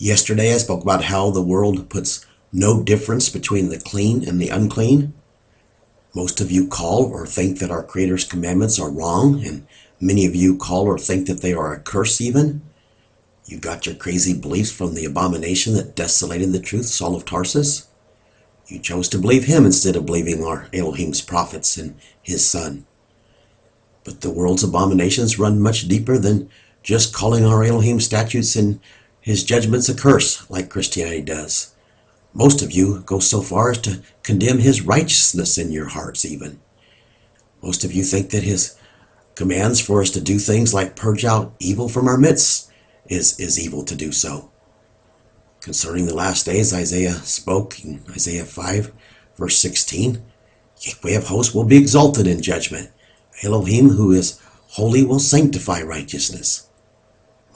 Yesterday I spoke about how the world puts no difference between the clean and the unclean. Most of you call or think that our Creator's commandments are wrong, and many of you call or think that they are a curse even. You got your crazy beliefs from the abomination that desolated the truth, Saul of Tarsus. You chose to believe him instead of believing our Elohim's prophets and his son. But the world's abominations run much deeper than just calling our Elohim statutes and his judgments a curse, like Christianity does. Most of you go so far as to condemn his righteousness in your hearts even. Most of you think that his commands for us to do things like purge out evil from our midst is evil to do so. Concerning the last days, Isaiah spoke in Isaiah 5, verse 16, Yahweh of hosts will be exalted in judgment. Elohim, who is holy, will sanctify righteousness.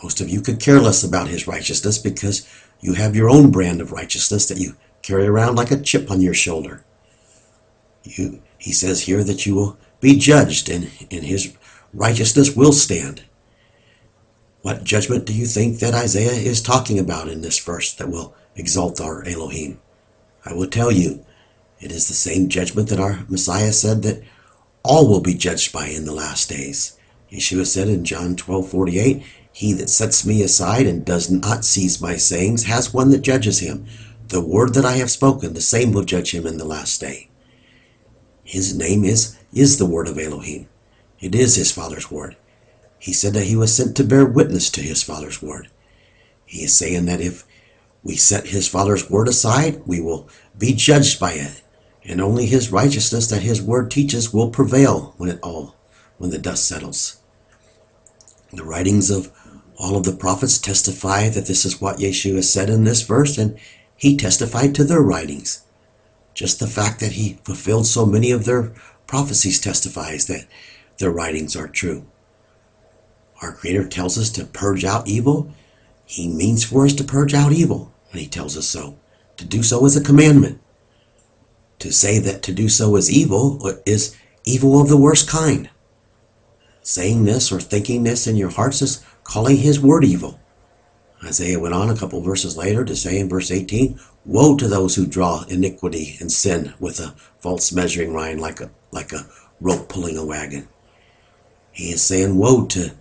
Most of you could care less about his righteousness because you have your own brand of righteousness that you carry around like a chip on your shoulder. He says here that you will be judged and his righteousness will stand. What judgment do you think that Isaiah is talking about in this verse that will exalt our Elohim? I will tell you, it is the same judgment that our Messiah said that all will be judged by in the last days. Yeshua said in John 12:48, He that sets me aside and does not seize my sayings has one that judges him. The word that I have spoken, the same will judge him in the last day. His name is the word of Elohim. It is his Father's word. He said that he was sent to bear witness to his Father's word. He is saying that if we set his Father's word aside, we will be judged by it. And only his righteousness that his word teaches will prevail when the dust settles. The writings of all of the prophets testify that this is what Yeshua said in this verse, and he testified to their writings. Just the fact that he fulfilled so many of their prophecies testifies that their writings are true. Our Creator tells us to purge out evil. He means for us to purge out evil when he tells us so. To do so is a commandment. To say that to do so is evil of the worst kind. Saying this or thinking this in your hearts is calling his word evil. Isaiah went on a couple verses later to say in verse 18, Woe to those who draw iniquity and sin with a false measuring line like a rope pulling a wagon. He is saying, woe to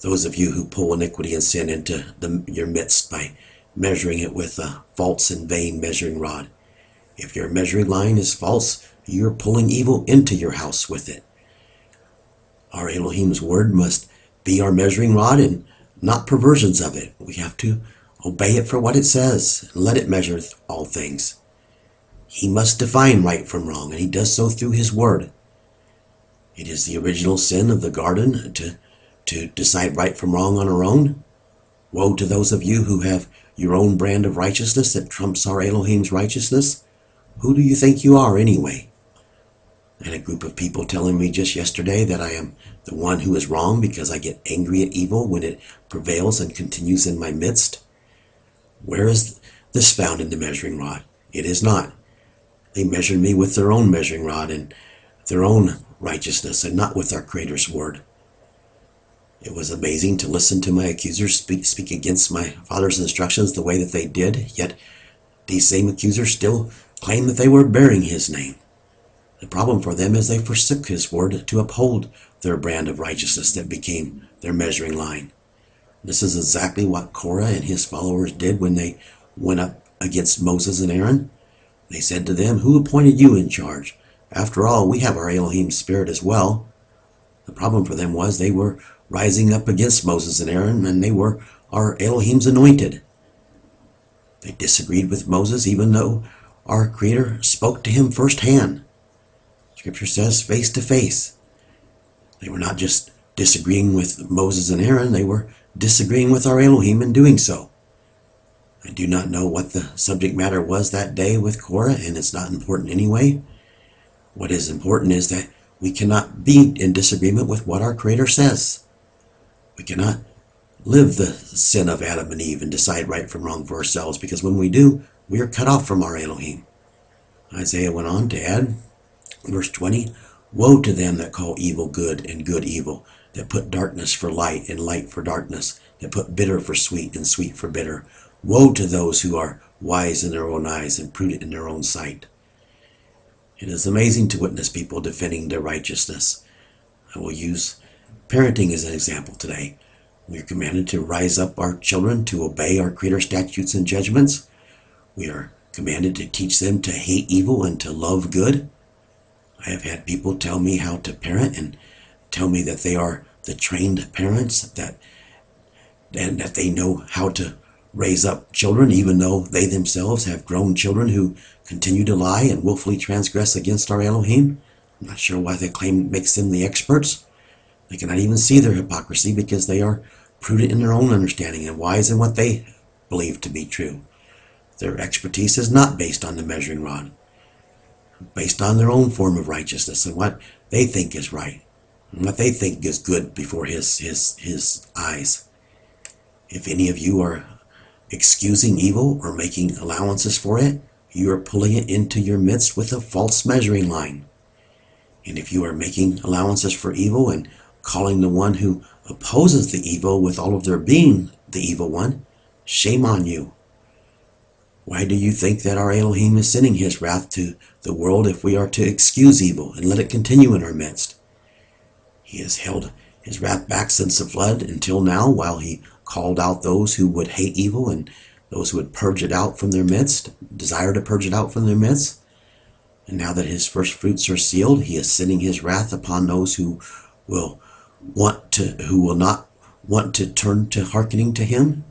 those of you who pull iniquity and sin into your midst by measuring it with a false and vain measuring rod. If your measuring line is false, you're pulling evil into your house with it. Our Elohim's word must be our measuring rod and not perversions of it. We have to obey it for what it says and let it measure all things. He must define right from wrong, and he does so through his word. It is the original sin of the garden to decide right from wrong on our own. Woe to those of you who have your own brand of righteousness that trumps our Elohim's righteousness. Who do you think you are anyway? And a group of people telling me just yesterday that I am the one who is wrong because I get angry at evil when it prevails and continues in my midst. Where is this found in the measuring rod? It is not. They measured me with their own measuring rod and their own righteousness and not with our Creator's word. It was amazing to listen to my accusers speak against my Father's instructions the way that they did, yet these same accusers still claim that they were bearing his name. The problem for them is they forsook his word to uphold their brand of righteousness that became their measuring line. This is exactly what Korah and his followers did when they went up against Moses and Aaron. They said to them, Who appointed you in charge? After all, we have our Elohim spirit as well. The problem for them was they were rising up against Moses and Aaron, and they were our Elohim's anointed. They disagreed with Moses even though our Creator spoke to him firsthand. Scripture says face to face. They were not just disagreeing with Moses and Aaron, they were disagreeing with our Elohim in doing so. I do not know what the subject matter was that day with Korah, and it's not important anyway. What is important is that we cannot be in disagreement with what our Creator says. We cannot live the sin of Adam and Eve and decide right from wrong for ourselves, because when we do, we are cut off from our Elohim. Isaiah went on to add, verse 20, Woe to them that call evil good and good evil, that put darkness for light and light for darkness, that put bitter for sweet and sweet for bitter. Woe to those who are wise in their own eyes and prudent in their own sight. It is amazing to witness people defending their righteousness. I will use parenting as an example today. We are commanded to rise up our children to obey our Creator's statutes and judgments. We are commanded to teach them to hate evil and to love good. I have had people tell me how to parent and tell me that they are the trained parents, and that they know how to raise up children, even though they themselves have grown children who continue to lie and willfully transgress against our Elohim. I'm not sure why they claim makes them the experts. They cannot even see their hypocrisy because they are prudent in their own understanding and wise in what they believe to be true. Their expertise is not based on the measuring rod, based on their own form of righteousness and what they think is right and what they think is good before his eyes. If any of you are excusing evil or making allowances for it, you are pulling it into your midst with a false measuring line. And if you are making allowances for evil and calling the one who opposes the evil with all of their being the evil one, shame on you. Why do you think that our Elohim is sending his wrath to the world if we are to excuse evil and let it continue in our midst? He has held his wrath back since the flood until now, while he called out those who would hate evil and those who would purge it out from their midst, desire to purge it out from their midst. And now that his first fruits are sealed, he is sending his wrath upon those who will not want to turn to hearkening to him.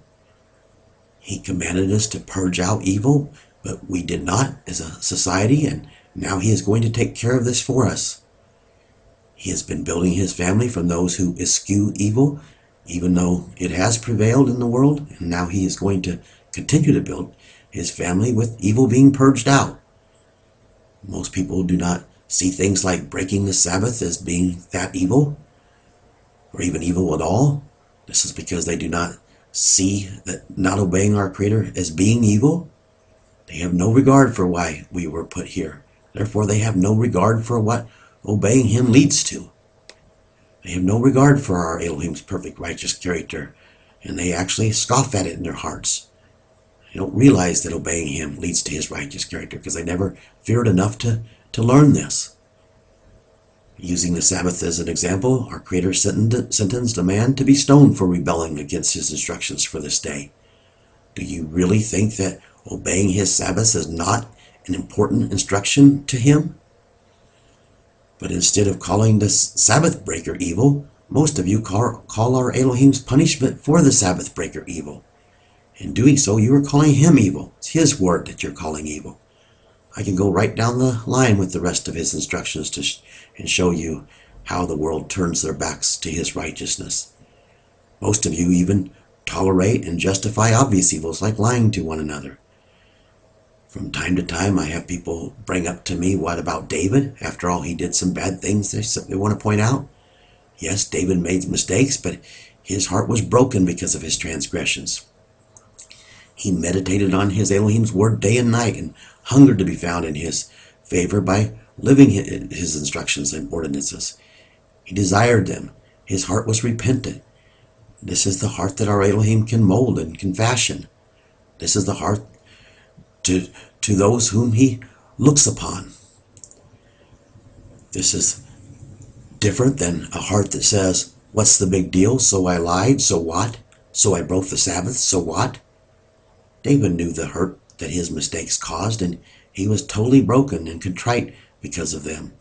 He commanded us to purge out evil, but we did not as a society, and now he is going to take care of this for us. He has been building his family from those who eschew evil, even though it has prevailed in the world, and now he is going to continue to build his family with evil being purged out. Most people do not see things like breaking the Sabbath as being that evil, or even evil at all. This is because they do not see that not obeying our Creator as being evil. They have no regard for why we were put here. Therefore, they have no regard for what obeying him leads to. They have no regard for our Elohim's perfect righteous character, and they actually scoff at it in their hearts. They don't realize that obeying him leads to his righteous character because they never feared enough to learn this. Using the Sabbath as an example, our Creator sentenced a man to be stoned for rebelling against his instructions for this day. Do you really think that obeying his Sabbath is not an important instruction to him? But instead of calling this Sabbath breaker evil, most of you call our Elohim's punishment for the Sabbath breaker evil. In doing so, you are calling him evil. It's his word that you're calling evil. I can go right down the line with the rest of his instructions and show you how the world turns their backs to his righteousness. Most of you even tolerate and justify obvious evils like lying to one another. From time to time, I have people bring up to me, what about David? After all, he did some bad things they want to point out. Yes, David made mistakes, but his heart was broken because of his transgressions. He meditated on his Elohim's word day and night and hungered to be found in his favor by living his instructions and ordinances. He desired them. His heart was repentant. This is the heart that our Elohim can mold and can fashion. This is the heart to those whom he looks upon. This is different than a heart that says, what's the big deal? So I lied, so what? So I broke the Sabbath, so what? David knew the hurt that his mistakes caused, and he was totally broken and contrite because of them.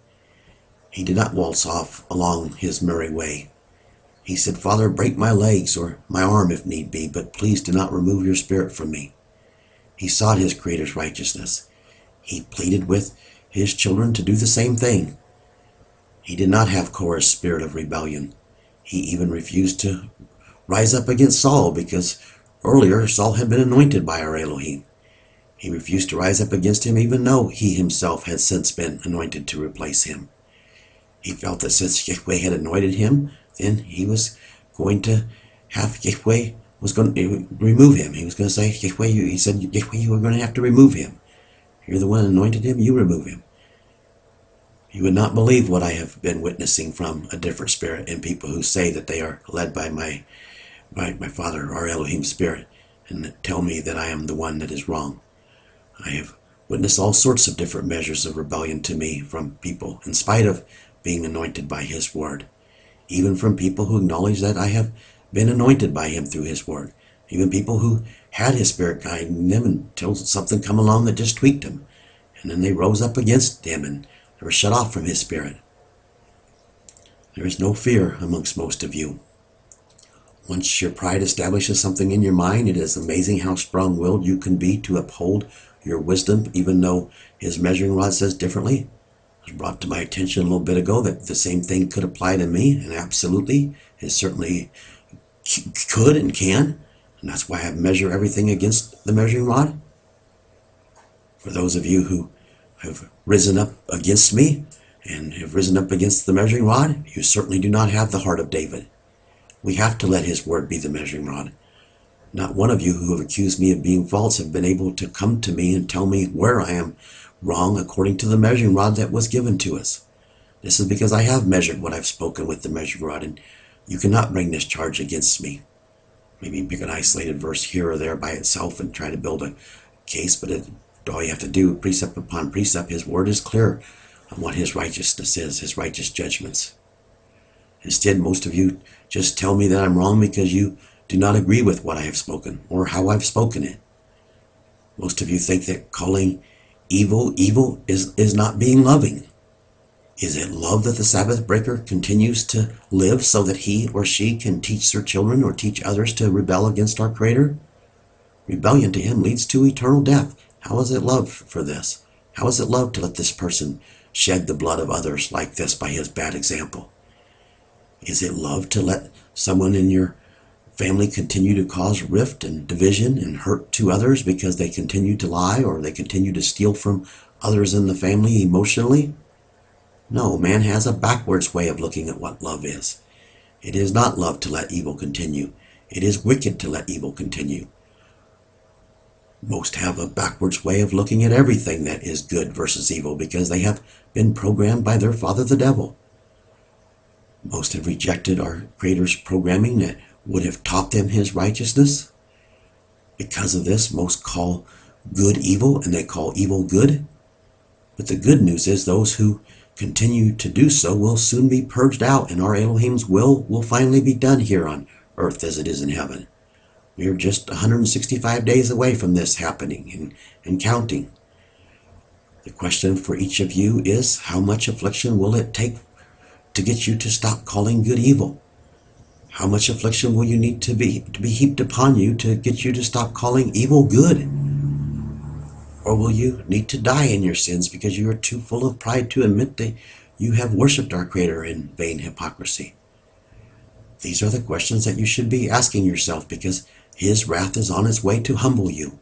He did not waltz off along his merry way. He said, Father, break my legs or my arm if need be, but please do not remove your spirit from me. He sought his Creator's righteousness. He pleaded with his children to do the same thing. He did not have Korah's spirit of rebellion. He even refused to rise up against Saul because earlier Saul had been anointed by our Elohim. He refused to rise up against him even though he himself had since been anointed to replace him. He felt that since Yahweh had anointed him, then he was going to have Yahweh was going to remove him. He was going to say, Yahweh, he said, Yahweh, you are going to have to remove him. You're the one who anointed him, you remove him. You would not believe what I have been witnessing from a different spirit in people who say that they are led by my Father, our Elohim spirit. and tell me that I am the one that is wrong. I have witnessed all sorts of different measures of rebellion to me from people, in spite of being anointed by His Word. Even from people who acknowledge that I have been anointed by Him through His Word. Even people who had His Spirit guiding them until something come along that just tweaked them. And then they rose up against Him and they were shut off from His Spirit. There is no fear amongst most of you. Once your pride establishes something in your mind, it is amazing how strong-willed you can be to uphold your wisdom, even though His measuring rod says differently. It was brought to my attention a little bit ago that the same thing could apply to me, and absolutely, it certainly could and can, and that's why I measure everything against the measuring rod. For those of you who have risen up against me and have risen up against the measuring rod, you certainly do not have the heart of David. We have to let His Word be the measuring rod. Not one of you who have accused me of being false have been able to come to me and tell me where I am wrong according to the measuring rod that was given to us. This is because I have measured what I've spoken with the measuring rod, and you cannot bring this charge against me. Maybe pick an isolated verse here or there by itself and try to build a case, but all you have to do, precept upon precept, His Word is clear on what His righteousness is, His righteous judgments. Instead, most of you just tell me that I'm wrong because you do not agree with what I have spoken or how I've spoken it. Most of you think that calling evil is not being loving. Is it love that the Sabbath breaker continues to live so that he or she can teach their children or teach others to rebel against our Creator? Rebellion to Him leads to eternal death. How is it love for this? How is it love to let this person shed the blood of others like this by his bad example? Is it love to let someone in your family continue to cause rift and division and hurt to others because they continue to lie or they continue to steal from others in the family emotionally? No, man has a backwards way of looking at what love is. It is not love to let evil continue. It is wicked to let evil continue. Most have a backwards way of looking at everything that is good versus evil because they have been programmed by their father the devil. Most have rejected our Creator's programming that would have taught them His righteousness. Because of this, most call good evil and they call evil good. But the good news is those who continue to do so will soon be purged out, and our Elohim's will finally be done here on earth as it is in heaven. We are just 165 days away from this happening and counting. The question for each of you is, how much affliction will it take to get you to stop calling good evil? How much affliction will you need to be heaped upon you to get you to stop calling evil good? Or will you need to die in your sins because you are too full of pride to admit that you have worshipped our Creator in vain hypocrisy? These are the questions that you should be asking yourself because His wrath is on its way to humble you.